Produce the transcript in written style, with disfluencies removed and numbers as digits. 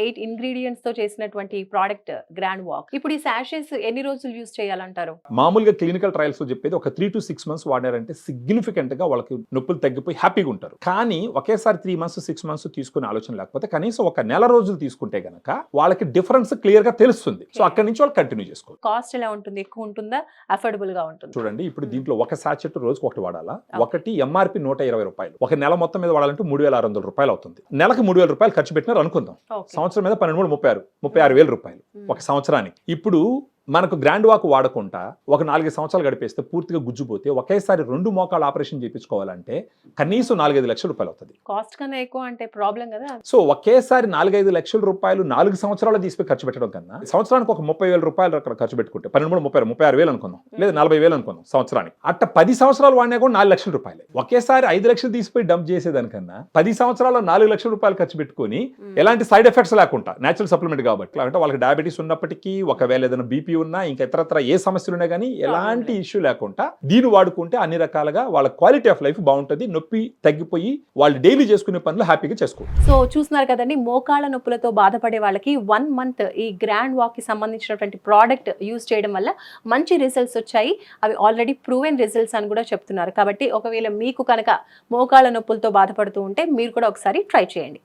8 ingredients తో చేసినటువంటి product grand walk. ఇప్పుడు ఈ సాషెస్ ఎన్ని రోజులు యూజ్ చేయాలంటారు? మామూలుగా క్లినికల్ ట్రయల్స్ చెప్పేది ఒక 3 to 6 months వాడారంటే సిగ్నిఫికెంట్ గా వాళ్ళకి నొప్పులు తగ్గిపోయి హ్యాపీగా ఉంటారు. కానీ ఒకేసారి 3 months 6 months తీసుకునే ఆలోచన లేకపోతే కనీసం ఒక నెల రోజులు తీసుకుంటే గనక వాళ్ళకి డిఫరెన్స్ క్లియర్ గా తెలుస్తుంది. సో అక్కడి నుంచి వాళ్ళు కంటిన్యూ చేసుకోవాలి. కాస్ట్ ఎలా ఉంటుంది? ఎక్కువ ఉంటుందా, అఫోర్డబుల్ గా ఉంటుంది? చూడండి, ఇప్పుడు దీంట్లో ఒక సాచెట్ రోజుకి ఒకటి వాడాలా. ఒకటి ఎంఆర్పి 120 రూపాయలు, ఒక నెల మొత్తం మీద వాడాలంటే 3600 రూపాయలు అవుతుంది. నెలకు 3000 రూపాయలు ఖర్చు పెట్టినారు అనుకుందాం. సంవత్సరం మీద 12 36,000 రూపాయలు ఒక సంవత్సరానికి. ఇప్పుడు మనకు గ్రాండ్ వాక్ వాడకుండా ఒక 4 సంవత్సరాలు గడిపేస్తే పూర్తిగా గుజ్జుపోతే ఒకేసారి 2 మోకాళ్ళ ఆపరేషన్ చేయించుకోవాలంటే కనీసం 4-5 లక్షల రూపాయలు అవుతుంది. కాస్ట్ కన్నా ఎక్కువ అంటే ప్రాబ్లం కదా. సో ఒకేసారి 4-5 లక్షల రూపాయలు 4 సంవత్సరాలు తీసిపోయి ఖర్చు పెట్టడం కన్నా సంవత్సరానికి ఒక 30,000 రూపాయలు అక్కడ ఖర్చు పెట్టుకుంటే 36,000 అనుకుందాం, లేదా 40,000 అనుకుందాం సంవత్సరానికి. అట్ట 10 సంవత్సరాలు వాడినా కూడా 4 లక్షల రూపాయలు. ఒకేసారి 5 లక్షలు తీసిపోయి డంప్ చేసేదానికన్నా 10 సంవత్సరాల్లో 4 లక్షల రూపాయలు ఖర్చు పెట్టుకుని ఎలాంటి సైడ్ ఎఫెక్ట్స్ లేకుండా, నేచురల్ సప్లిమెంట్ కాబట్టి, అంటే వాళ్ళకి డయాబెటీస్ ఉన్నప్పటికీ, ఒకవేళ ఏదైనా బీపీ ఉన్నా, ఇంకా ఇతరత్ర ఏ సమస్యలు ఉన్నా కానీ ఎలాంటి ఇష్యూ లేకుండా దీన్ని వాడుకుంటే అన్ని రకాలుగా వాళ్ళ క్వాలిటీ ఆఫ్ లైఫ్ బాగుంటుంది. నొప్పి తగ్గిపోయి వాళ్ళు డైలీ చేసుకునే పనులు హ్యాపీగా చేసుకోవచ్చు. సో చూస్తున్నారు కదండి, మోకాళ్ళ నొప్పులతో బాధపడే వాళ్ళకి 1 month ఈ గ్రాండ్ వాక్ కి సంబంధించినటువంటి ప్రోడక్ట్ యూజ్ చేయడం వల్ల మంచి రిజల్ట్స్ వచ్చాయి. అవి ఆల్రెడీ ప్రూవెన్ రిజల్ట్స్ అని కూడా చెప్తున్నారు. కాబట్టి ఒకవేళ మీకు కనుక మోకాళ్ళ నొప్పులతో బాధపడుతూ ఉంటే మీరు కూడా ఒకసారి ట్రై చేయండి.